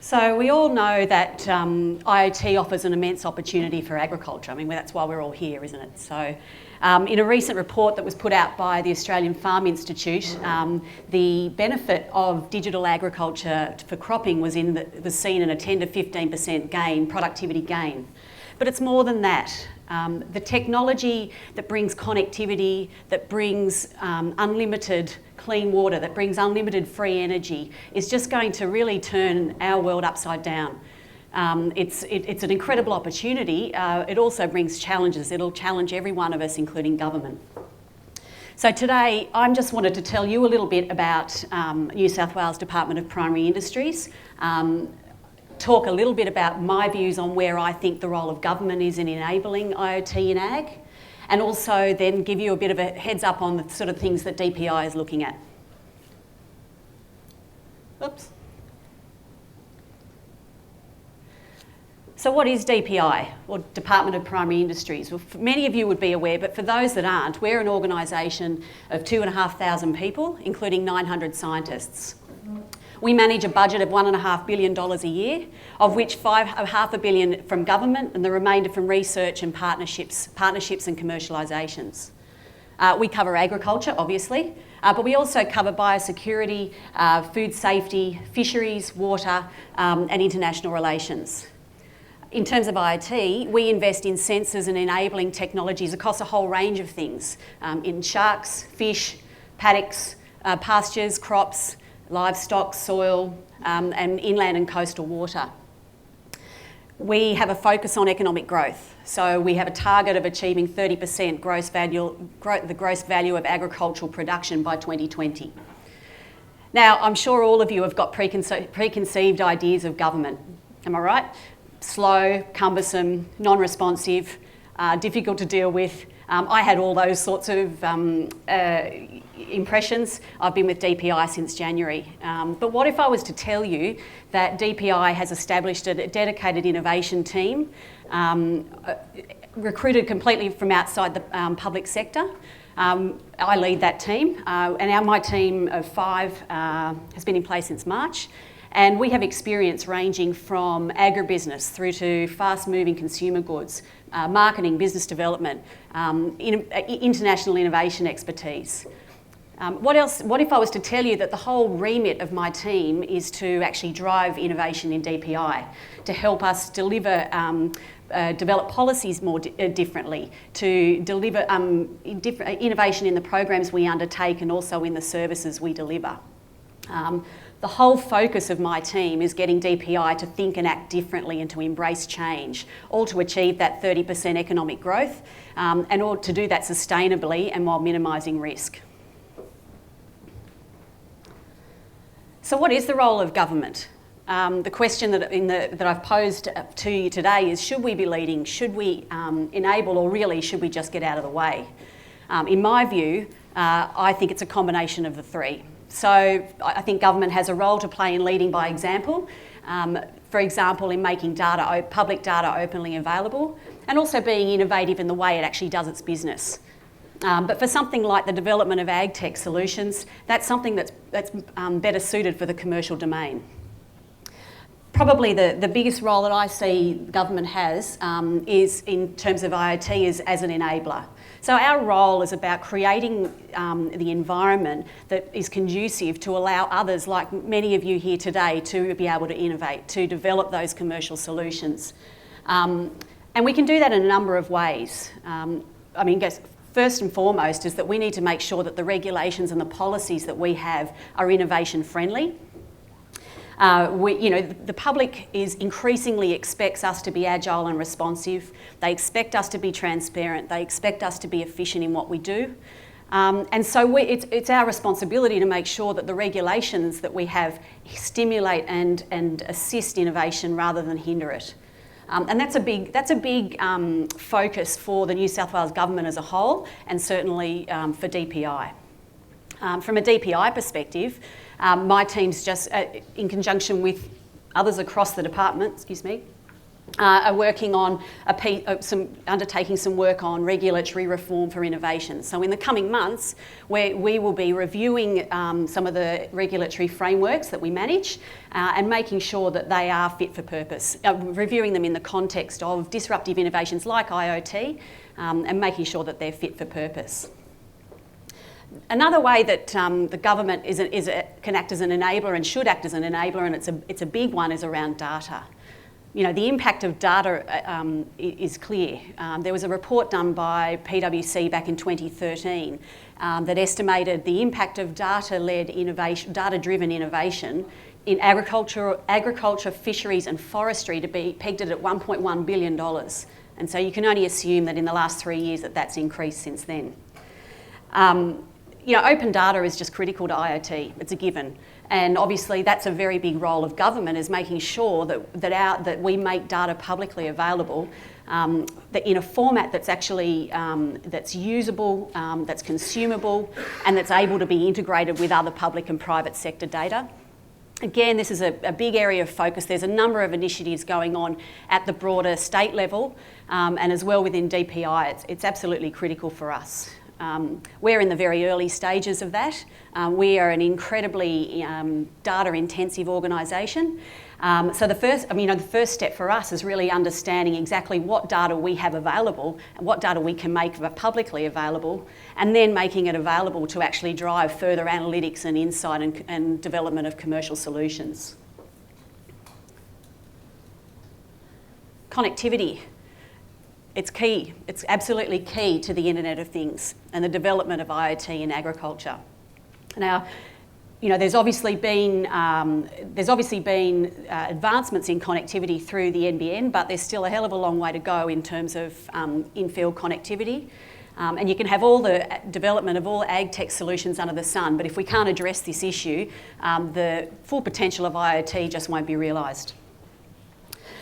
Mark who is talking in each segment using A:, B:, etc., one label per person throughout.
A: So we all know that IoT offers an immense opportunity for agriculture. I mean, that's why we're all here, isn't it? So in a recent report that was put out by the Australian Farm Institute, the benefit of digital agriculture for cropping was seen in a 10 to 15% gain, productivity gain. But it's more than that. The technology that brings connectivity, that brings unlimited clean water, that brings unlimited free energy, is just going to really turn our world upside down. It's an incredible opportunity. It also brings challenges. It'll challenge every one of us, including government. So today, I just wanted to tell you a little bit about New South Wales Department of Primary Industries, talk a little bit about my views on where I think the role of government is in enabling IoT in ag, and also then give you a bit of a heads up on the sort of things that DPI is looking at. Oops. So what is DPI, or Department of Primary Industries? Well, many of you would be aware, but for those that aren't, we're an organisation of 2,500 people, including 900 scientists. We manage a budget of $1.5 billion a year, of which $500 million from government and the remainder from research and partnerships and commercialisations. We cover agriculture, obviously, but we also cover biosecurity, food safety, fisheries, water, and international relations. In terms of IoT, we invest in sensors and enabling technologies across a whole range of things, in sharks, fish, paddocks, pastures, crops, livestock, soil, and inland and coastal water. We have a focus on economic growth. So we have a target of achieving 30% the gross value of agricultural production by 2020. Now, I'm sure all of you have got preconceived ideas of government. Am I right? Slow, cumbersome, non-responsive, difficult to deal with. I had all those sorts of impressions. I've been with DPI since January. But what if I was to tell you that DPI has established a dedicated innovation team, recruited completely from outside the public sector? I lead that team, and my team of 5 has been in place since March. And we have experience ranging from agribusiness through to fast-moving consumer goods, marketing, business development, international innovation expertise. What if I was to tell you that the whole remit of my team is to actually drive innovation in DPI, to help us develop policies more differently, to deliver innovation in the programs we undertake and also in the services we deliver. The whole focus of my team is getting DPI to think and act differently and to embrace change, all to achieve that 30% economic growth, and all to do that sustainably and while minimising risk. So what is the role of government? The question that I've posed to you today is, should we be leading? Should we enable, or really should we just get out of the way? In my view, I think it's a combination of the three. So I think government has a role to play in leading by example, for example, in making public data openly available, and also being innovative in the way it actually does its business. But for something like the development of AgTech solutions, that's something that's better suited for the commercial domain. Probably the biggest role that I see government has is in terms of IoT is as an enabler. So our role is about creating the environment that is conducive to allow others, like many of you here today, to be able to innovate, to develop those commercial solutions. And we can do that in a number of ways. I mean, first and foremost is that we need to make sure that the regulations and the policies that we have are innovation friendly. The public increasingly expects us to be agile and responsive. They expect us to be transparent. They expect us to be efficient in what we do. And so it's our responsibility to make sure that the regulations that we have stimulate and assist innovation rather than hinder it. And that's a big focus for the New South Wales government as a whole, and certainly for DPI. From a DPI perspective, my team's just in conjunction with others across the department, are working on undertaking some work on regulatory reform for innovation. So in the coming months, we will be reviewing some of the regulatory frameworks that we manage and making sure that they are fit for purpose, reviewing them in the context of disruptive innovations like IoT and making sure that they're fit for purpose. Another way that the government can act as an enabler and should act as an enabler, and it's a big one, is around data. You know, the impact of data is clear. There was a report done by PwC back in 2013 that estimated the impact of data-led innovation, data-driven innovation in agriculture, fisheries and forestry to be pegged at $1.1 billion. And so you can only assume that in the last 3 years that's increased since then. You know, open data is just critical to IoT. It's a given. And obviously that's a very big role of government, is making sure that we make data publicly available that in a format that's actually that's usable, that's consumable, and that's able to be integrated with other public and private sector data. Again, this is a big area of focus. There's a number of initiatives going on at the broader state level and as well within DPI. It's absolutely critical for us. We're in the very early stages of that. We are an incredibly data-intensive organisation. So the first step for us is really understanding exactly what data we have available and what data we can make publicly available, and then making it available to actually drive further analytics and insight and development of commercial solutions. Connectivity. It's key. It's absolutely key to the Internet of Things and the development of IoT in agriculture. Now, you know, there's obviously been advancements in connectivity through the NBN, but there's still a hell of a long way to go in terms of in-field connectivity. And you can have all the development of all AgTech solutions under the sun, but if we can't address this issue, the full potential of IoT just won't be realised.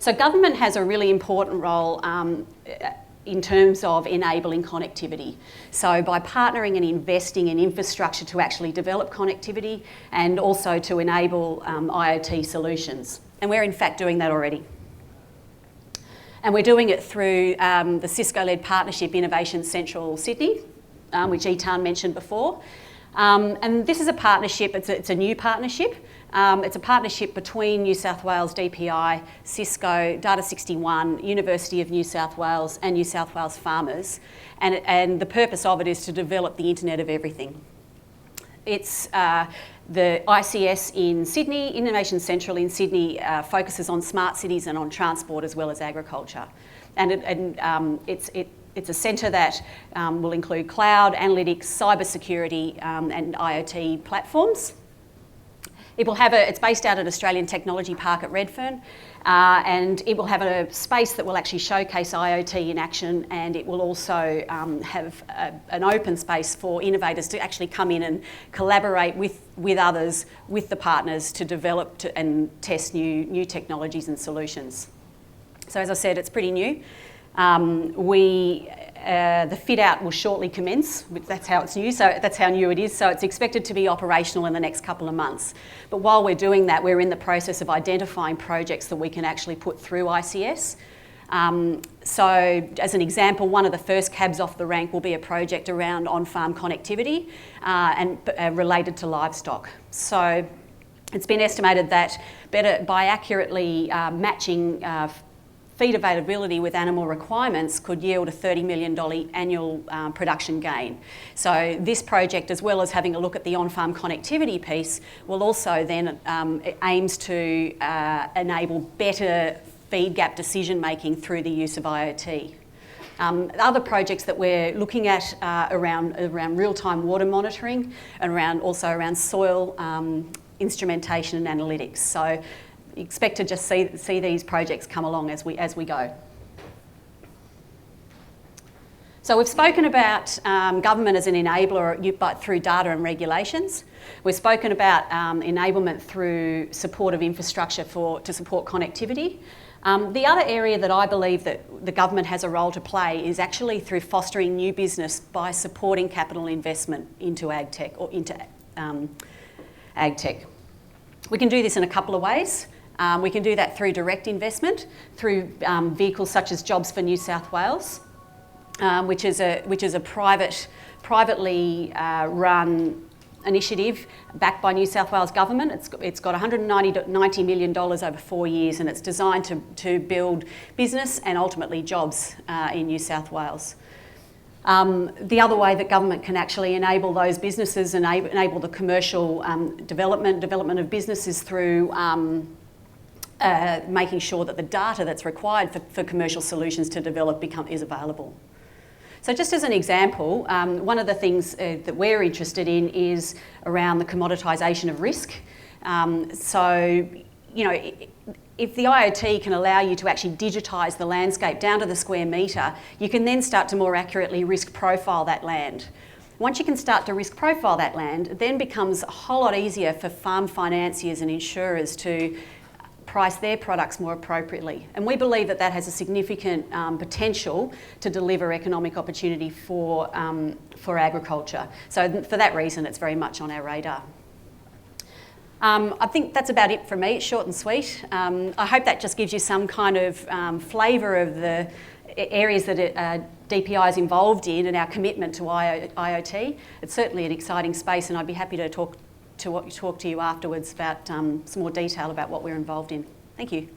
A: So government has a really important role in terms of enabling connectivity. So by partnering and investing in infrastructure to actually develop connectivity and also to enable IoT solutions. And we're in fact doing that already. And we're doing it through the Cisco-led partnership Innovation Central Sydney, which Etan mentioned before. And this is a partnership, it's a new partnership. It's a partnership between New South Wales DPI, Cisco, Data61, University of New South Wales and New South Wales farmers. And the purpose of it is to develop the Internet of Everything. It's the ICS in Sydney, Innovation Central in Sydney focuses on smart cities and on transport as well as agriculture. And it's a centre that will include cloud, analytics, cybersecurity and IoT platforms. It's based out at Australian Technology Park at Redfern, and it will have a space that will actually showcase IoT in action, and it will also have an open space for innovators to actually come in and collaborate with others, with the partners, to develop and test new technologies and solutions. So as I said, it's pretty new. The fit out will shortly commence. That's how it's new. So that's how new it is. So it's expected to be operational in the next couple of months. But while we're doing that, we're in the process of identifying projects that we can actually put through ICS. So as an example, one of the first cabs off the rank will be a project around on-farm connectivity and related to livestock. So it's been estimated that by accurately matching feed availability with animal requirements could yield a $30 million annual production gain. So this project, as well as having a look at the on-farm connectivity piece, will also then aims to enable better feed gap decision making through the use of IoT. Other projects that we're looking at around real-time water monitoring and also around soil instrumentation and analytics. So expect to just see these projects come along as we go. So we've spoken about government as an enabler, but through data and regulations. We've spoken about enablement through support of infrastructure to support connectivity. The other area that I believe that the government has a role to play is actually through fostering new business by supporting capital investment into AgTech or into AgTech. We can do this in a couple of ways. We can do that through direct investment, through vehicles such as Jobs for New South Wales, which is a privately run initiative backed by New South Wales Government. It's got $190 million over 4 years, and it's designed to build business and ultimately jobs in New South Wales. The other way that government can actually enable those businesses, enable the commercial development of business, is through making sure that the data that's required for commercial solutions to develop is available. So just as an example, one of the things that we're interested in is around the commoditisation of risk. So, you know, if the IoT can allow you to actually digitise the landscape down to the square metre, you can then start to more accurately risk profile that land. Once you can start to risk profile that land, it then becomes a whole lot easier for farm financiers and insurers to price their products more appropriately. And we believe that that has a significant potential to deliver economic opportunity for agriculture. So for that reason, it's very much on our radar. I think that's about it from me. It's short and sweet. I hope that just gives you some kind of flavour of the areas that DPI is involved in and our commitment to IoT. It's certainly an exciting space, and I'd be happy to talk to you afterwards about some more detail about what we're involved in. Thank you.